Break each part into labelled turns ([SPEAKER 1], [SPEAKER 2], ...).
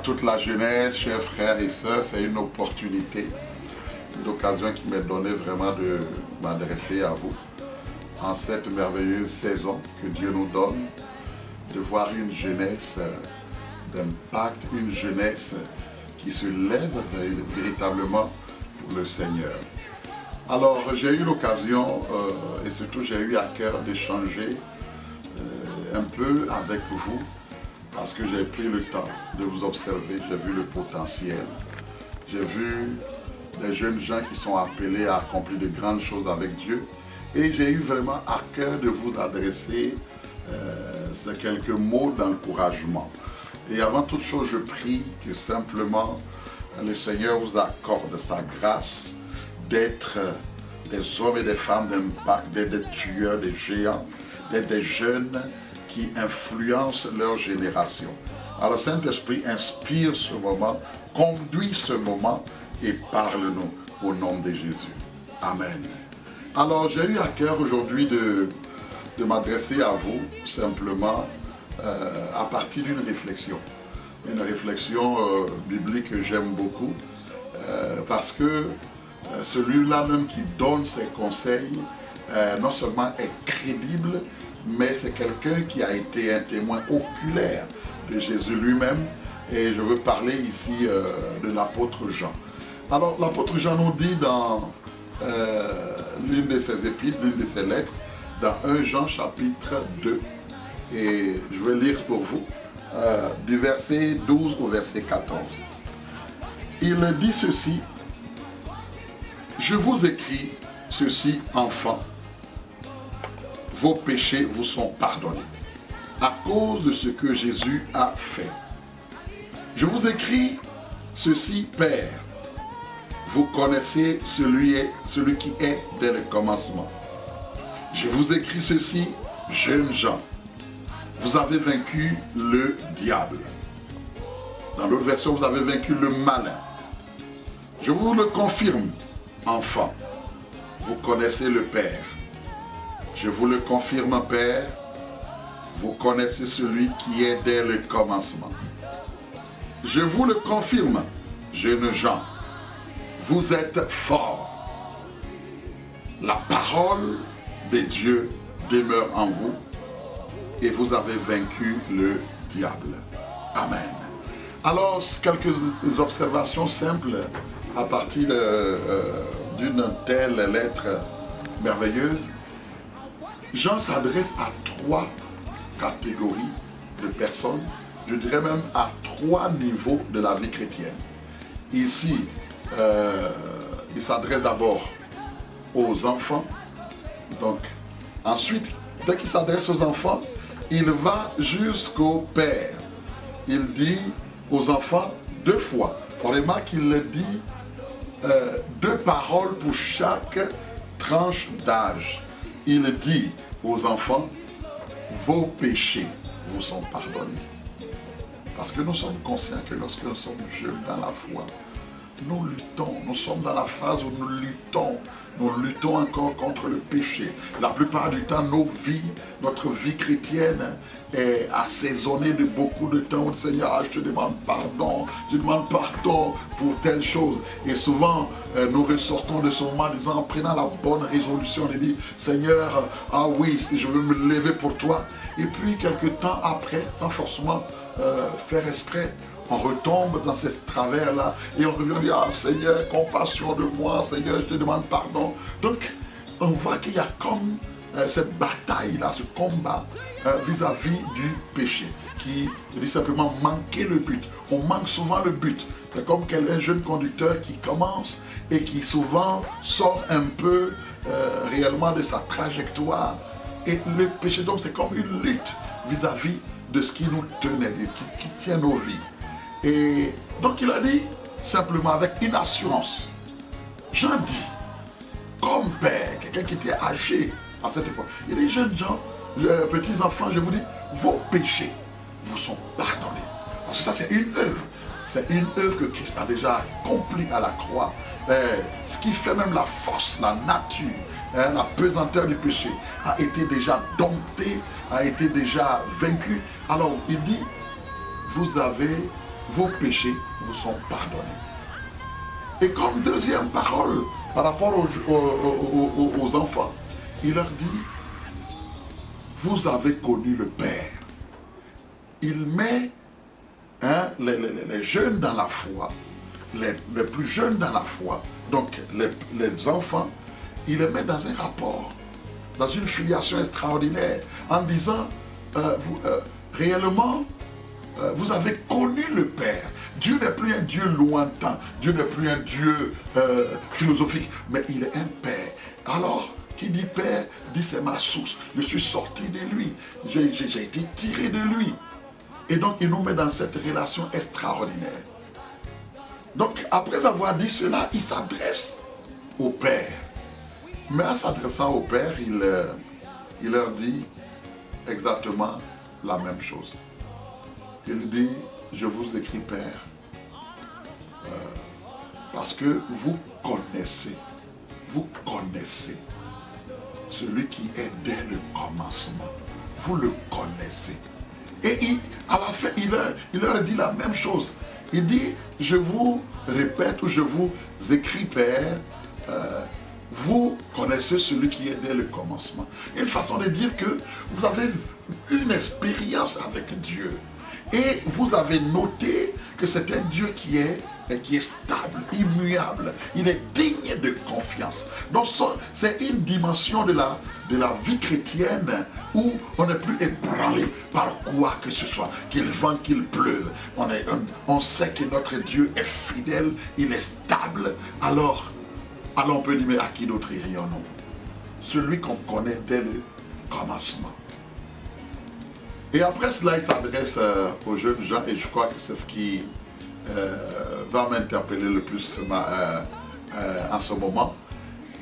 [SPEAKER 1] toute la jeunesse, chers frères et sœurs, c'est une opportunité, une occasion qui m'est donnée vraiment de m'adresser à vous en cette merveilleuse saison que Dieu nous donne, de voir une jeunesse d'impact, une jeunesse qui se lève véritablement pour le Seigneur. Alors j'ai eu l'occasion et surtout j'ai eu à cœur d'échanger un peu avec vous parce que j'ai pris le temps de vous observer, j'ai vu le potentiel, j'ai vu des jeunes gens qui sont appelés à accomplir de grandes choses avec Dieu et j'ai eu vraiment à cœur de vous adresser ces quelques mots d'encouragement. Et avant toute chose, je prie que simplement le Seigneur vous accorde sa grâce d'être des hommes et des femmes d'impact, d'être des tueurs, des géants, d'être des jeunes qui influencent leur génération. Alors Saint-Esprit, inspire ce moment, conduit ce moment et parle-nous au nom de Jésus. Amen. Alors j'ai eu à cœur aujourd'hui de m'adresser à vous simplement à partir d'une réflexion. Une réflexion biblique que j'aime beaucoup parce que celui-là même qui donne ses conseils non seulement est crédible, mais c'est quelqu'un qui a été un témoin oculaire de Jésus lui-même. Et je veux parler ici de l'apôtre Jean. Alors l'apôtre Jean nous dit dans l'une de ses épîtres, l'une de ses lettres, dans 1 Jean chapitre 2. Et je vais lire pour vous du verset 12 au verset 14. Il dit ceci: je vous écris ceci, enfants, vos péchés vous sont pardonnés à cause de ce que Jésus a fait. Je vous écris ceci, Père, vous connaissez celui qui est dès le commencement. Je vous écris ceci, jeunes gens, vous avez vaincu le diable. Dans l'autre version, vous avez vaincu le malin. Je vous le confirme, enfants, vous connaissez le Père. Je vous le confirme, Père, vous connaissez celui qui est dès le commencement. Je vous le confirme, jeunes gens, vous êtes forts. La parole de Dieu demeure en vous et vous avez vaincu le diable. Amen. Alors, quelques observations simples à partir d'une telle lettre merveilleuse. Jean s'adresse à 3 catégories de personnes, je dirais même à 3 niveaux de la vie chrétienne. Ici, il s'adresse d'abord aux enfants. Donc, ensuite, dès qu'il s'adresse aux enfants, il va jusqu'au Père. Il dit aux enfants 2 fois. On remarque qu'il le dit 2 paroles pour chaque tranche d'âge. Il dit aux enfants, vos péchés vous sont pardonnés. Parce que nous sommes conscients que lorsque nous sommes jeunes dans la foi, nous luttons, nous sommes dans la phase où nous luttons encore contre le péché. La plupart du temps, notre vie chrétienne est assaisonnée de beaucoup de temps où le Seigneur, je te demande pardon pour telle chose. Et souvent, nous ressortons de ce moment en disant, en prenant la bonne résolution, on dit, Seigneur, ah oui, si je veux me lever pour toi. Et puis, quelques temps après, sans forcément faire exprès, on retombe dans ces travers-là et on revient dire, ah Seigneur, compassion de moi, Seigneur, je te demande pardon. Donc, on voit qu'il y a comme cette bataille-là, ce combat vis-à-vis du péché, qui dit simplement manquer le but. On manque souvent le but. C'est comme un jeune conducteur qui commence et qui souvent sort un peu réellement de sa trajectoire. Et le péché, donc, c'est comme une lutte vis-à-vis de ce qui nous tenait, qui tient nos vies. Et donc il a dit simplement avec une assurance, Jean dit, comme père, quelqu'un qui était âgé à cette époque, il dit, jeunes gens, petits enfants, je vous dis, vos péchés vous sont pardonnés. Parce que ça c'est une œuvre que Christ a déjà accomplie à la croix. Ce qui fait même la force, la nature, la pesanteur du péché a été déjà domptée, a été déjà vaincue. Alors il dit, vous avez vos péchés vous sont pardonnés. Et comme deuxième parole, par rapport aux enfants, il leur dit, vous avez connu le Père. Il met les jeunes dans la foi, les plus jeunes dans la foi, donc les enfants, il les met dans un rapport, dans une filiation extraordinaire, en disant, réellement, vous avez connu le Père. Dieu n'est plus un Dieu lointain, Dieu n'est plus un Dieu philosophique, mais il est un Père. Alors, qui dit Père, dit c'est ma source, je suis sorti de lui, j'ai été tiré de lui. Et donc, il nous met dans cette relation extraordinaire. Donc, après avoir dit cela, il s'adresse au Père. Mais en s'adressant au Père, il leur dit exactement la même chose. Il dit, je vous écris Père, parce que vous connaissez celui qui est dès le commencement. Vous le connaissez. Et à la fin, il leur dit la même chose. Il dit, je vous répète ou je vous écris Père, vous connaissez celui qui est dès le commencement. Une façon de dire que vous avez une expérience avec Dieu. Et vous avez noté que c'est un Dieu qui est stable, immuable. Il est digne de confiance. Donc c'est une dimension de la vie chrétienne où on n'est plus ébranlé par quoi que ce soit. Qu'il vente, qu'il pleuve. On sait que notre Dieu est fidèle, il est stable. Alors on peut dire, mais à qui d'autre irions-nous? Celui qu'on connaît dès le commencement. Et après cela, il s'adresse aux jeunes gens, et je crois que c'est ce qui va m'interpeller le plus en ce moment.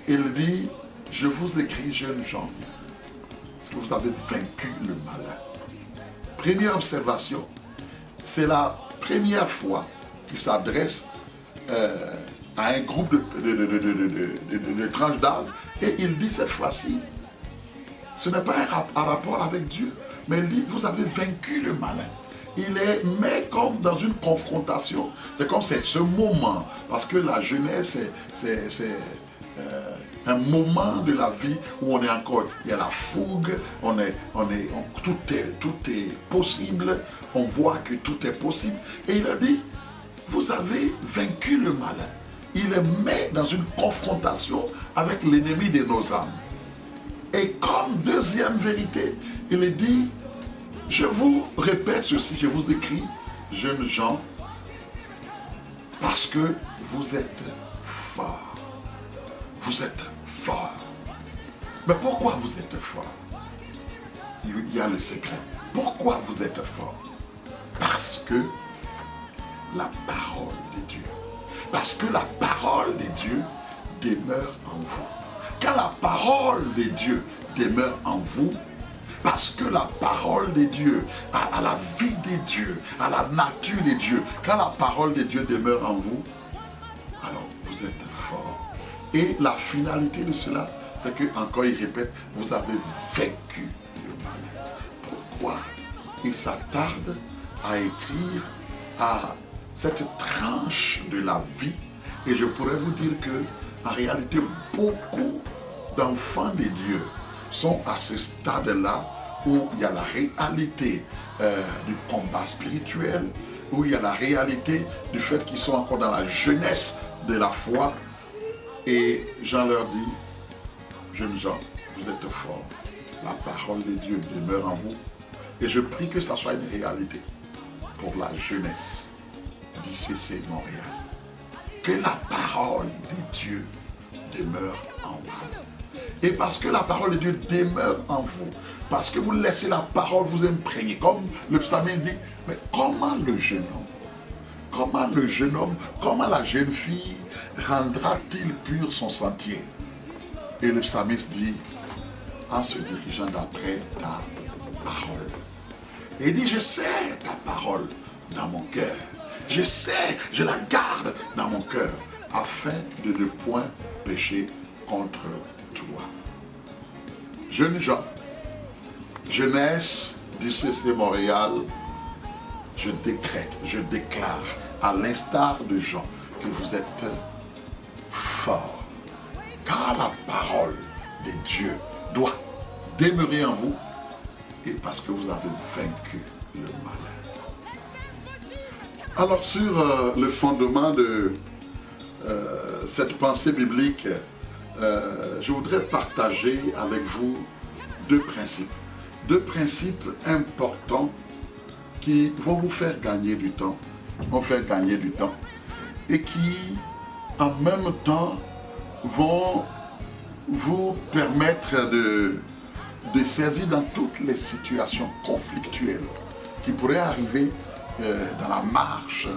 [SPEAKER 1] Il dit, je vous écris, jeunes gens, parce que vous avez vaincu le malin. Première observation, c'est la première fois qu'il s'adresse à un groupe de tranches d'âge, et il dit cette fois-ci, ce n'est pas un rapport avec Dieu, mais il dit, vous avez vaincu le malin. Il est, mais comme dans une confrontation, c'est comme c'est ce moment, parce que la jeunesse, c'est un moment de la vie où on est encore, il y a la fougue, tout est possible, on voit que tout est possible. Et il a dit, vous avez vaincu le malin. Il les met dans une confrontation avec l'ennemi de nos âmes. Et comme deuxième vérité, il dit, je vous répète ceci, je vous écris, jeunes gens, parce que vous êtes forts. Vous êtes forts. Mais pourquoi vous êtes forts? Il y a le secret. Pourquoi vous êtes forts? Parce que la parole de Dieu. Parce que la parole de Dieu demeure en vous. Quand la parole de Dieu demeure en vous, parce que la parole de Dieu, à la vie de Dieu, à la nature de Dieu, quand la parole de Dieu demeure en vous, alors vous êtes forts. Et la finalité de cela, c'est que, encore il répète, vous avez vaincu le mal. Pourquoi il s'attarde à écrire à cette tranche de la vie? Et je pourrais vous dire que, en réalité, beaucoup d'enfants de Dieu sont à ce stade-là où il y a la réalité du combat spirituel, où il y a la réalité du fait qu'ils sont encore dans la jeunesse de la foi. Et Jean leur dit, jeunes gens, vous êtes forts, la parole de Dieu demeure en vous. Et je prie que ça soit une réalité pour la jeunesse d'ICC Montréal. Que la parole de Dieu demeure en vous. Et parce que la parole de Dieu demeure en vous, parce que vous laissez la parole vous imprégner, comme le psalmiste dit, mais comment le jeune homme, comment la jeune fille rendra-t-il pur son sentier? Et le psalmiste dit, en se dirigeant d'après ta parole. Et il dit, je sais ta parole dans mon cœur. Je sais, je la garde dans mon cœur, afin de ne point pécher contre toi. Jeunes gens, jeunesse d'ICC Montréal, je décrète, je déclare, à l'instar de Jean, que vous êtes forts. Car la parole de Dieu doit demeurer en vous, et parce que vous avez vaincu le mal. Alors sur le fondement de cette pensée biblique, je voudrais partager avec vous deux principes. Deux principes importants qui vont vous faire gagner du temps, et qui en même temps vont vous permettre de saisir dans toutes les situations conflictuelles qui pourraient arriver dans la marche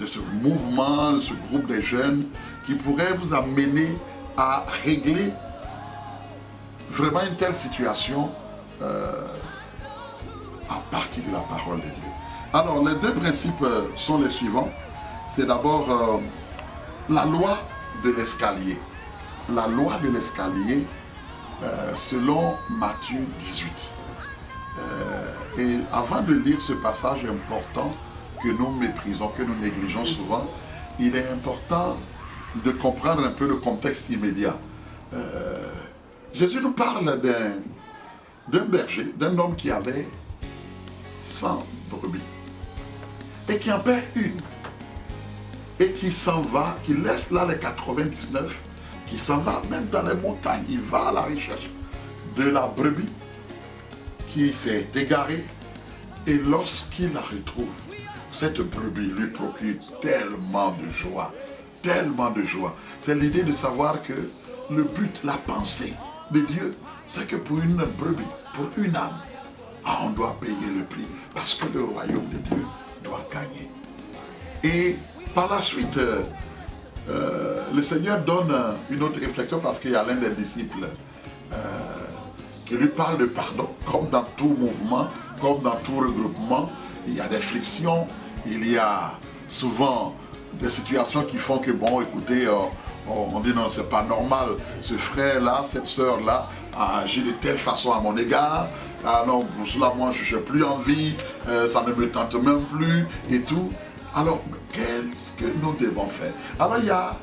[SPEAKER 1] de ce mouvement, de ce groupe de jeunes, qui pourraient vous amener à régler vraiment une telle situation à partir de la parole de Dieu. Alors, les deux principes sont les suivants. C'est d'abord la loi de l'escalier. La loi de l'escalier, selon Matthieu 18. Et avant de lire ce passage important que nous méprisons, que nous négligeons souvent, il est important de comprendre un peu le contexte immédiat. Jésus nous parle d'un berger, d'un homme qui avait 100 brebis et qui en perd une et qui s'en va, qui laisse là les 99, qui s'en va même dans les montagnes, il va à la recherche de la brebis qui s'est égarée, et lorsqu'il la retrouve, cette brebis lui procure tellement de joie, tellement de joie. C'est l'idée de savoir que le but, la pensée de Dieu, c'est que pour une brebis, pour une âme, on doit payer le prix, parce que le royaume de Dieu doit gagner. Et par la suite, le Seigneur donne une autre réflexion, parce qu'il y a l'un des disciples qui lui parle de pardon. Comme dans tout mouvement, comme dans tout regroupement, il y a des frictions, il y a souvent des situations qui font que, bon, écoutez, on dit non, c'est pas normal, ce frère-là, cette sœur-là a agi de telle façon à mon égard, ah non, pour cela, moi, je n'ai plus envie, ça ne me tente même plus, et tout. Alors, qu'est-ce que nous devons faire? Alors, il y a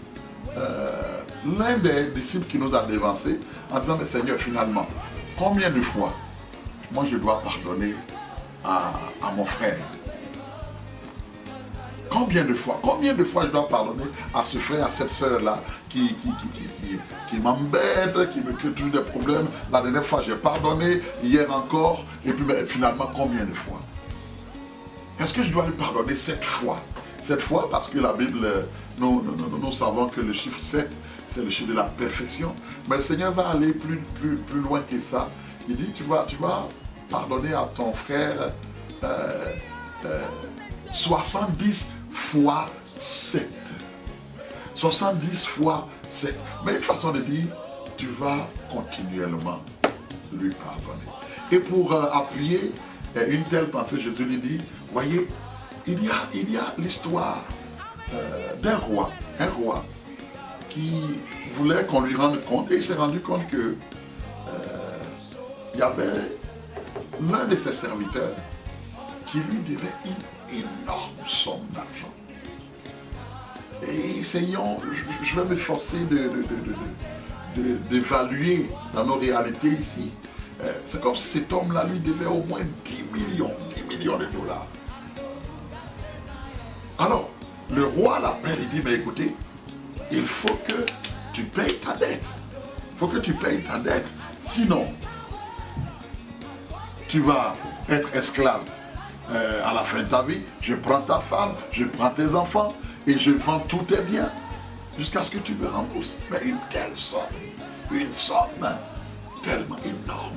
[SPEAKER 1] l'un des disciples qui nous a dévancés en disant, mais Seigneur, finalement, combien de fois moi je dois pardonner à mon frère? Combien de fois je dois pardonner à ce frère, à cette sœur-là qui m'embête, qui me crée toujours des problèmes? La dernière fois j'ai pardonné, hier encore, et puis finalement combien de fois? Est-ce que je dois lui pardonner 7 fois? 7 fois parce que la Bible, nous savons que le chiffre 7, c'est le chiffre de la perfection. Mais le Seigneur va aller plus loin que ça. Il dit, tu vas pardonner à ton frère 70 fois 7. 70 fois 7. Mais une façon de dire, tu vas continuellement lui pardonner. Et pour appuyer une telle pensée, Jésus lui dit, voyez, il y a l'histoire d'un roi, un roi qui voulait qu'on lui rende compte, et il s'est rendu compte que il y avait l'un de ses serviteurs qui lui devait une énorme somme d'argent. Et essayons, je vais m'efforcer d'évaluer dans nos réalités ici. C'est comme si cet homme-là lui devait au moins 10 millions de dollars. Alors, le roi l'appelle et dit, mais écoutez, il faut que tu payes ta dette. Il faut que tu payes ta dette. Sinon, tu vas être esclave à la fin de ta vie. Je prends ta femme, je prends tes enfants et je vends tous tes biens jusqu'à ce que tu me rembourses. Mais une telle somme, une somme tellement énorme.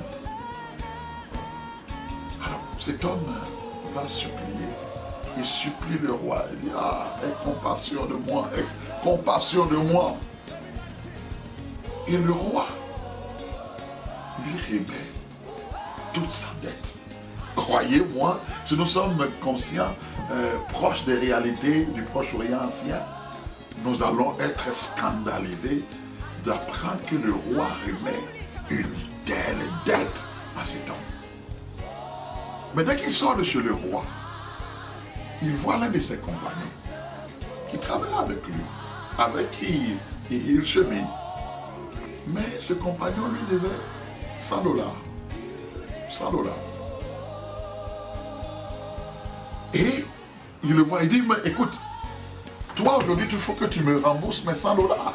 [SPEAKER 1] Alors, cet homme va supplier. Il supplie le roi. Il dit, ah, aie compassion de moi, aie compassion de moi. Et le roi lui remet toute sa dette. Croyez-moi, si nous sommes conscients, proches des réalités du Proche-Orient ancien, nous allons être scandalisés d'apprendre que le roi remet une telle dette à cet homme. Mais dès qu'il sort de chez le roi, il voit l'un de ses compagnons qui travaille avec lui, avec qui il chemine. Mais ce compagnon lui devait 100 dollars. 100 dollars. Et il le voit, il dit, mais écoute, toi aujourd'hui, il faut que tu me rembourses mes 100 dollars.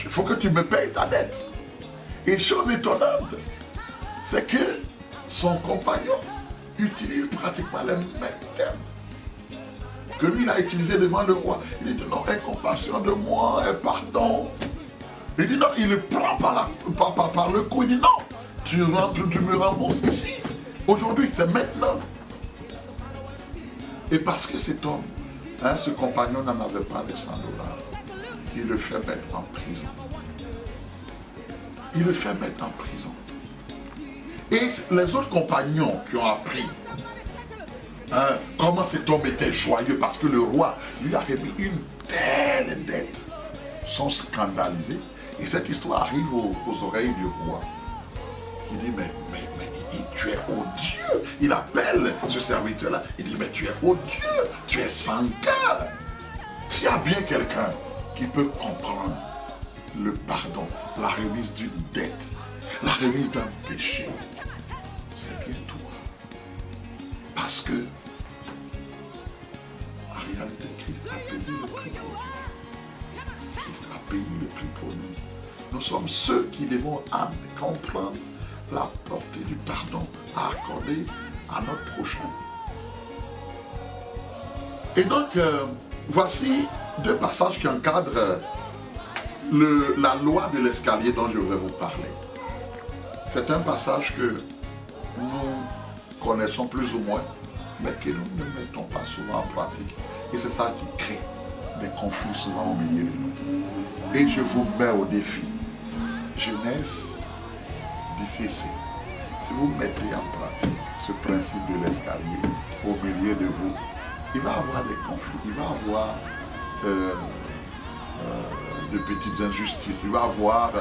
[SPEAKER 1] Il faut que tu me payes ta dette. Et chose étonnante, c'est que son compagnon utilise pratiquement les mêmes termes que lui, il a utilisé devant le roi. Il dit non, aie compassion de moi, aie pardon. Il dit non, il le prend par le cou, il dit non, tu me rembourses ici. Aujourd'hui, c'est maintenant. Et parce que cet homme, ce compagnon n'en avait pas les 100 dollars, il le fait mettre en prison. Il le fait mettre en prison. Et les autres compagnons qui ont appris comment cet homme était joyeux parce que le roi lui a remis une telle dette, sont scandalisés. Et cette histoire arrive aux oreilles du roi. Il dit, mais tu es odieux. Il appelle ce serviteur-là. Il dit, mais tu es odieux. Tu es sans cœur. S'il y a bien quelqu'un qui peut comprendre le pardon, la remise d'une dette, la remise d'un péché, c'est bien toi. Parce que, en réalité, Christ a payé le prix pour nous. Christ a payé le prix pour nous. Nous sommes ceux qui devons comprendre la portée du pardon à accorder à notre prochain. Et donc, voici deux passages qui encadrent la loi de l'escalier dont je vais vous parler. C'est un passage que nous connaissons plus ou moins, mais que nous ne mettons pas souvent en pratique. Et c'est ça qui crée des conflits souvent au milieu de nous. Et je vous mets au défi. Jeunesse d'ICC. Si vous mettez en pratique ce principe de l'escalier au milieu de vous, il va y avoir des conflits, il va y avoir de petites injustices, il va y avoir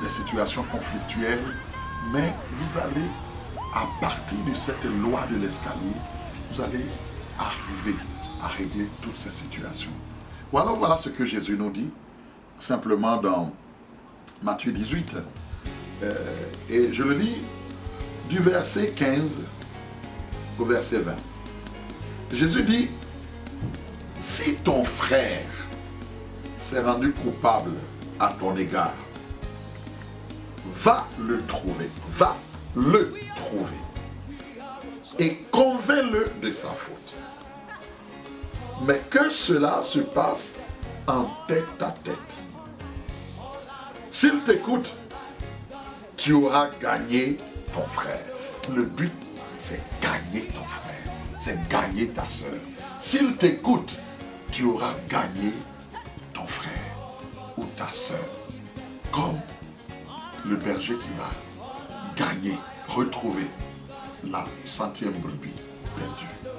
[SPEAKER 1] des situations conflictuelles, mais vous allez, à partir de cette loi de l'escalier, vous allez arriver à régler toutes ces situations. Voilà ce que Jésus nous dit, simplement dans Matthieu 18. Et je le lis du verset 15 au verset 20. Jésus dit, si ton frère s'est rendu coupable à ton égard, va le trouver et convainc-le de sa faute. Mais que cela se passe en tête à tête. S'il t'écoute, tu auras gagné ton frère. Le but, c'est gagner ton frère, c'est gagner ta soeur. S'il t'écoute, tu auras gagné ton frère ou ta soeur. Comme le berger qui va gagner, retrouver la 100e brebis perdue.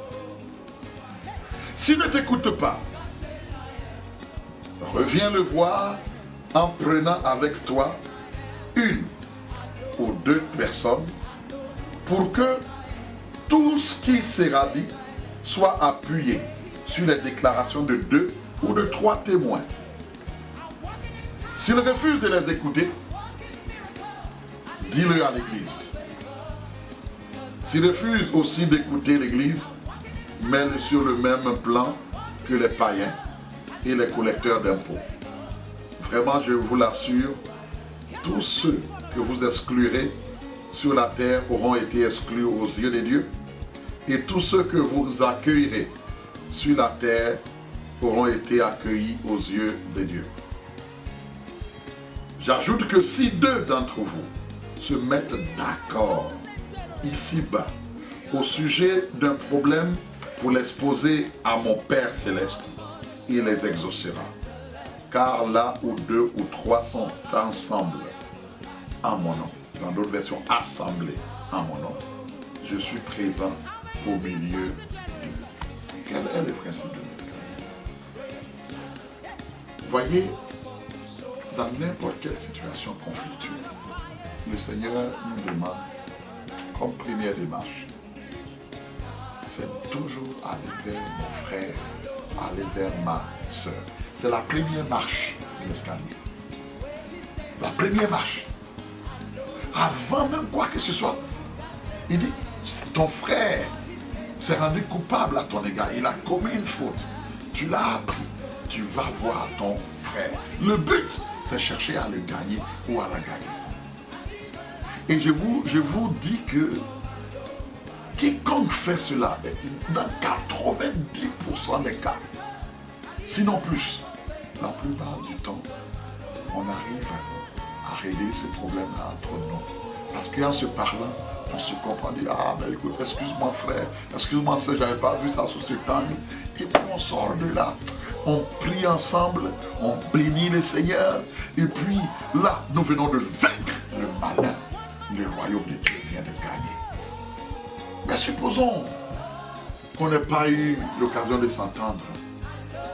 [SPEAKER 1] S'il ne t'écoute pas, reviens le voir en prenant avec toi une ou deux personnes pour que tout ce qui sera dit soit appuyé sur les déclarations de 2 ou de 3 témoins. S'il refuse de les écouter, dis-le à l'église. S'il refuse aussi d'écouter l'église, mets-le sur le même plan que les païens et les collecteurs d'impôts. Vraiment, je vous l'assure, tous ceux que vous exclurez sur la terre auront été exclus aux yeux de Dieu, et tous ceux que vous accueillerez sur la terre auront été accueillis aux yeux de Dieu. J'ajoute que si 2 d'entre vous se mettent d'accord ici-bas au sujet d'un problème pour l'exposer à mon Père Céleste, il les exaucera. Car là où 2 ou 3 sont ensemble en mon nom, dans d'autres versions, assemblés en mon nom, je suis présent au milieu d'eux. Quel est le principe de l'escalier? Voyez, dans n'importe quelle situation conflictuelle, le Seigneur nous demande, comme première démarche, c'est toujours aller vers mon frère, aller vers ma soeur. C'est la première marche de l'escalier. La première marche. Avant même quoi que ce soit, il dit, ton frère s'est rendu coupable à ton égard. Il a commis une faute. Tu l'as appris. Tu vas voir ton frère. Le but, c'est chercher à le gagner ou à la gagner. Et je vous dis que quiconque fait cela, dans 90% des cas, sinon plus, la plupart du temps, on arrive à régler ce problème-là entre nous. Parce qu'en se parlant, on se comprend, on dit, ah mais écoute, excuse-moi frère, excuse-moi soeur, je n'avais pas vu ça sous cet angle. Et puis on sort de là, on prie ensemble, on bénit le Seigneur, et puis là, nous venons de vaincre le malin. Le royaume de Dieu vient de gagner. Mais supposons qu'on n'ait pas eu l'occasion de s'entendre.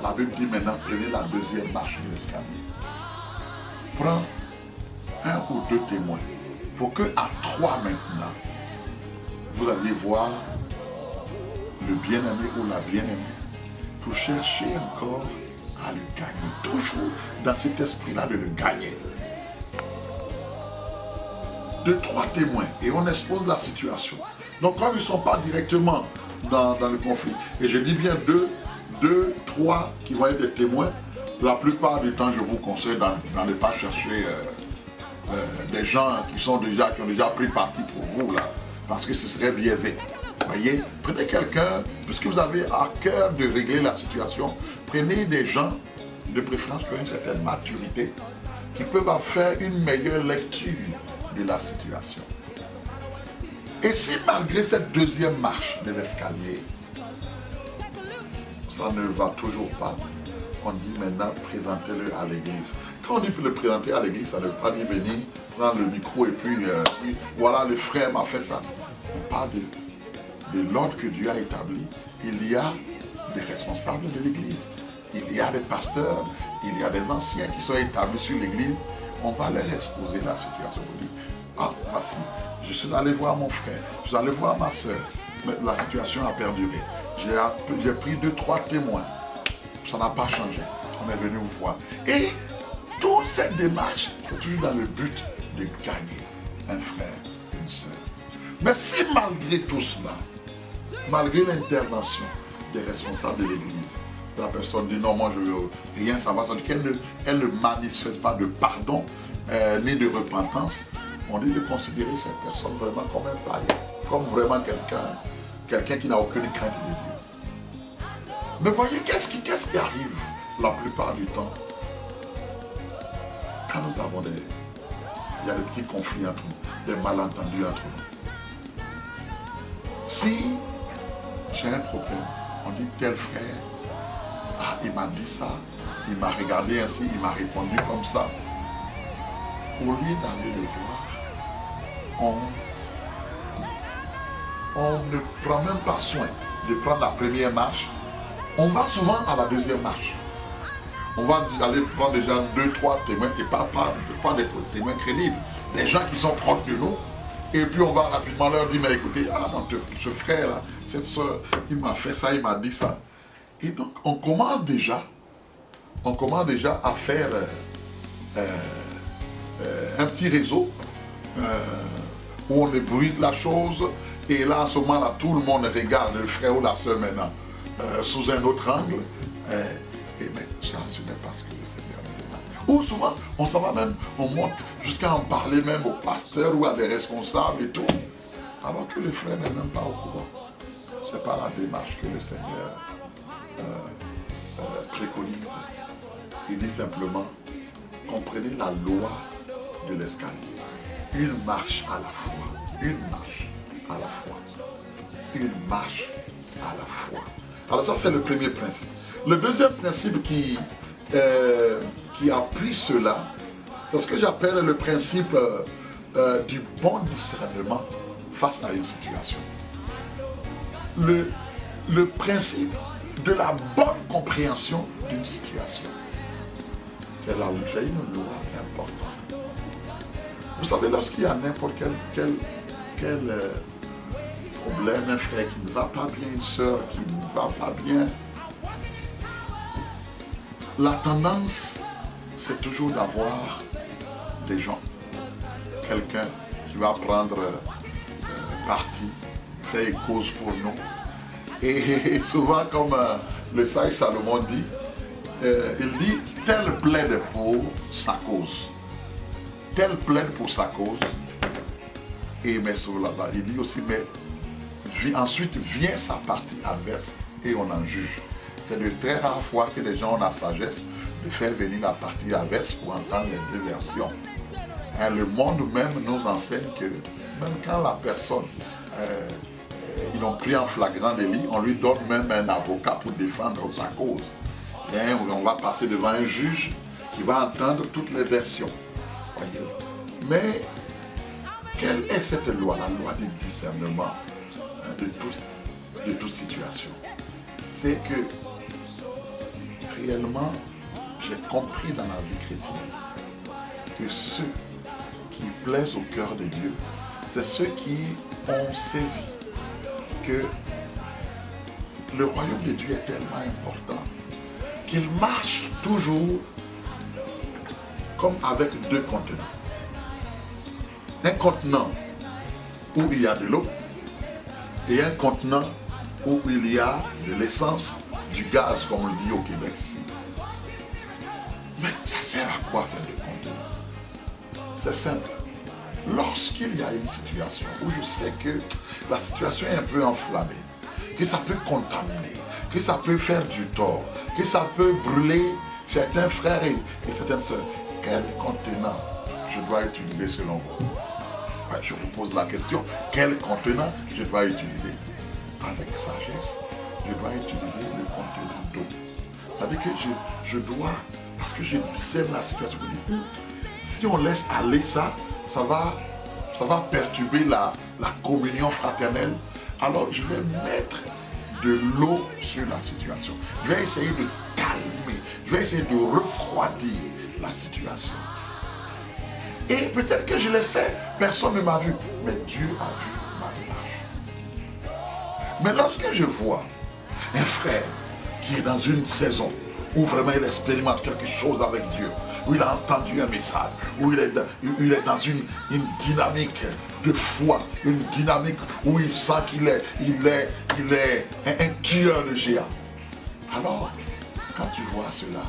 [SPEAKER 1] La Bible dit maintenant, prenez la deuxième marche de l'escalier. Prends un ou deux témoins pour que à trois maintenant, vous allez voir le bien-aimé ou la bien-aimée pour chercher encore à le gagner. Toujours dans cet esprit-là de le gagner. Deux, trois témoins et on expose la situation. Donc comme ils ne sont pas directement dans le conflit, et je dis bien deux, trois qui vont être des témoins, la plupart du temps je vous conseille d'en ne pas chercher des gens qui ont déjà pris parti pour vous là, parce que ce serait biaisé. Voyez, prenez quelqu'un, puisque vous avez à cœur de régler la situation, prenez des gens de préférence qui ont une certaine maturité, qui peuvent faire une meilleure lecture de la situation. Et si malgré cette deuxième marche de l'escalier, ça ne va toujours pas, on dit maintenant présentez-le à l'église. Quand on dit le présenter à l'église, ça ne veut pas dire venir prendre le micro et puis voilà le frère m'a fait ça. On parle de l'ordre que Dieu a établi. Il y a des responsables de l'église, il y a des pasteurs, il y a des anciens qui sont établis sur l'église. On va leur exposer la situation. Ah, voici, je suis allé voir mon frère, je suis allé voir ma soeur, mais la situation a perduré. J'ai pris deux, trois témoins, ça n'a pas changé, on est venu vous voir. Et toute cette démarche est toujours dans le but de gagner un frère, une soeur. Mais si malgré tout cela, malgré l'intervention des responsables de l'église, la personne dit non, moi je veux rien savoir, qu'elle ne manifeste pas de pardon ni de repentance, on dit de considérer cette personne vraiment comme un païen, comme vraiment quelqu'un qui n'a aucune crainte de Dieu. Mais voyez, qu'est-ce qui arrive la plupart du temps quand nous avons il y a des petits conflits entre nous, des malentendus entre nous. Si j'ai un problème, on dit tel frère, ah il m'a dit ça, il m'a regardé ainsi, il m'a répondu comme ça. Au lieu d'aller le voir, on ne prend même pas soin de prendre la première marche. On va souvent à la deuxième marche. On va aller prendre déjà deux, trois témoins, et pas des témoins crédibles, des gens qui sont proches de nous. Et puis on va rapidement leur dire, mais écoutez, ce frère-là, cette soeur, il m'a fait ça, il m'a dit ça. Et donc on commence déjà à faire un petit réseau où on ébruite la chose, et là, à ce moment-là, tout le monde regarde le frère ou la soeur maintenant sous un autre angle. Et mais ça, ce n'est pas ce que le Seigneur nous demande. Ou souvent, on s'en va même, on monte jusqu'à en parler même au pasteur ou à des responsables et tout, alors que le frère n'est même pas au courant. Ce n'est pas la démarche que le Seigneur préconise. Il dit simplement, comprenez la loi de l'escalier. Une marche à la fois. Une marche à la fois. Une marche à la fois. Alors ça, c'est le premier principe. Le deuxième principe qui appuie cela, c'est ce que j'appelle le principe du bon discernement face à une situation. Le principe de la bonne compréhension d'une situation. C'est là où j'ai une loi importante. Vous savez, lorsqu'il y a n'importe quel problème, un frère qui ne va pas bien, une soeur qui ne va pas bien, la tendance, c'est toujours d'avoir des gens, quelqu'un qui va prendre parti, faire une cause pour nous. Et souvent, comme le sage Salomon dit, il dit, tel plaide pour sa cause. Tel plaide pour sa cause. Et mais sur là-bas, il dit aussi, mais ensuite vient sa partie adverse et on en juge. C'est de très rares fois que les gens ont la sagesse de faire venir la partie adverse pour entendre les deux versions. Hein, le monde même nous enseigne que même quand la personne, ils l'ont pris en flagrant délit, on lui donne même un avocat pour défendre sa cause. Hein, on va passer devant un juge qui va entendre toutes les versions. Voyez. Mais quelle est cette loi, la loi du discernement de toute situation? C'est que réellement, j'ai compris dans la vie chrétienne que ceux qui plaisent au cœur de Dieu, c'est ceux qui ont saisi que le royaume de Dieu est tellement important qu'il marche toujours comme avec deux contenants. Un contenant où il y a de l'eau et un contenant où il y a de l'essence, du gaz, comme on le dit au Québec ici. Mais ça sert à quoi ces deux contenants? C'est simple. Lorsqu'il y a une situation où je sais que la situation est un peu enflammée, que ça peut contaminer, que ça peut faire du tort, que ça peut brûler certains frères et certaines sœurs, quel contenant je dois utiliser selon vous? Je vous pose la question, quel contenant je dois utiliser? Avec sagesse, je dois utiliser le contenant d'eau. Ça veut dire que je dois, parce que je discerne la situation, je dis, si on laisse aller ça, ça va perturber la communion fraternelle. Alors je vais mettre de l'eau sur la situation. Je vais essayer de calmer, je vais essayer de refroidir la situation. Et peut-être que je l'ai fait, personne ne m'a vu, mais Dieu a vu ma démarche. Mais lorsque je vois un frère qui est dans une saison où vraiment il expérimente quelque chose avec Dieu, où il a entendu un message, où il est dans une dynamique de foi, une dynamique où il sent qu'il est un tueur de géants. Alors, quand tu vois cela,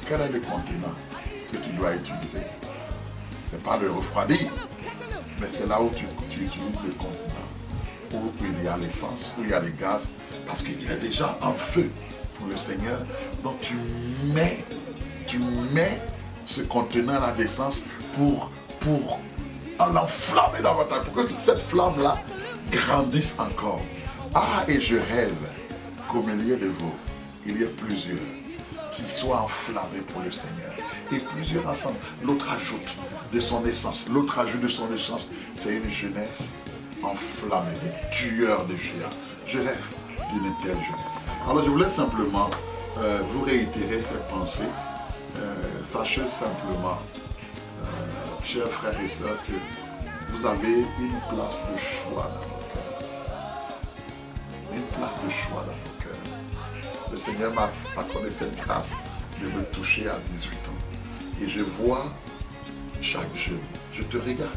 [SPEAKER 1] quel est le contenant que tu dois utiliser? Ce n'est pas le refroidir, mais c'est là où tu utilises le contenant, où il y a l'essence, où il y a le gaz, parce qu'il est déjà en feu pour le Seigneur. Donc tu mets ce contenant à l'essence pour l'enflammer davantage, pour que cette flamme-là grandisse encore. Ah, et je rêve qu'au milieu de vous, il y ait plusieurs qui soient enflammés pour le Seigneur. Et plusieurs ensemble. L'autre ajoute de son essence. L'autre ajoute de son essence. C'est une jeunesse enflammée, des tueurs de géants. Je rêve d'une telle jeunesse. Alors je voulais simplement vous réitérer cette pensée. Sachez simplement, chers frères et sœurs, que vous avez une place de choix dans vos cœurs. Une place de choix dans vos cœurs. Le Seigneur m'a accordé cette grâce de me toucher à 18 ans. Et je vois chaque jeune, je te regarde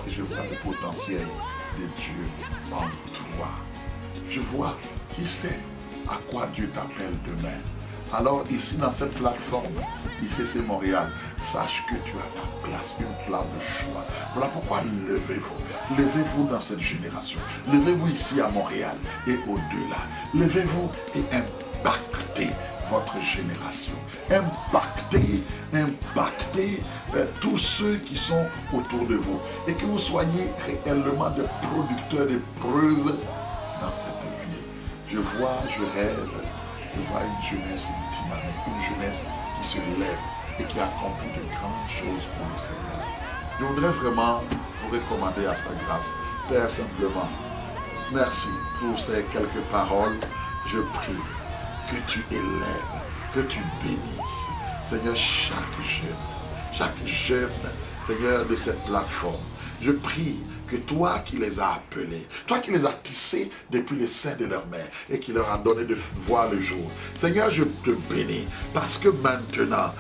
[SPEAKER 1] et je vois le potentiel de Dieu en toi. Je vois qui sait à quoi Dieu t'appelle demain. Alors ici dans cette plateforme, ici c'est Montréal, sache que tu as ta place, une place de choix. Voilà pourquoi levez-vous. Levez-vous dans cette génération. Levez-vous ici à Montréal et au-delà. Levez-vous et impactez votre génération. Impactez tous ceux qui sont autour de vous. Et que vous soyez réellement des producteurs de preuves dans cette vie. Je rêve, je vois une jeunesse dynamique, une jeunesse qui se lève et qui accomplit de grandes choses pour le Seigneur. Je voudrais vraiment vous recommander à sa grâce. Père, simplement, merci pour ces quelques paroles. Je prie que tu élèves, que tu bénisses, Seigneur, chaque jeune, Seigneur, de cette plateforme, Je prie que toi qui les as appelés, toi qui les as tissés depuis le sein de leur mère et qui leur a donné de voir le jour. Seigneur, je te bénis parce que maintenant,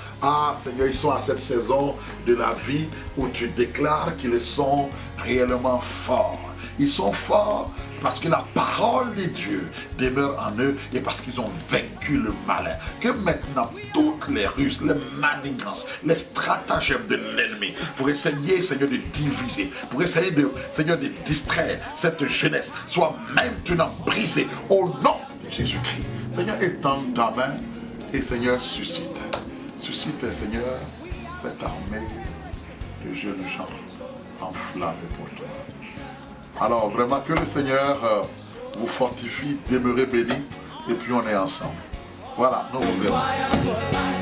[SPEAKER 1] Seigneur, ils sont à cette saison de la vie où tu déclares qu'ils sont réellement forts. Ils sont forts parce que la parole de Dieu demeure en eux et parce qu'ils ont vaincu le malin. Que maintenant, toutes les ruses, les manigances, les stratagèmes de l'ennemi pour essayer, Seigneur, de diviser, pour essayer, Seigneur, de distraire cette jeunesse, soient maintenant brisées au nom de Jésus-Christ. Seigneur, étends ta main et Seigneur, suscite, Seigneur, cette armée de jeunes gens enflammés pour toi. Alors vraiment que le Seigneur vous fortifie, demeurez bénis et puis on est ensemble. Voilà, nous vous aimons.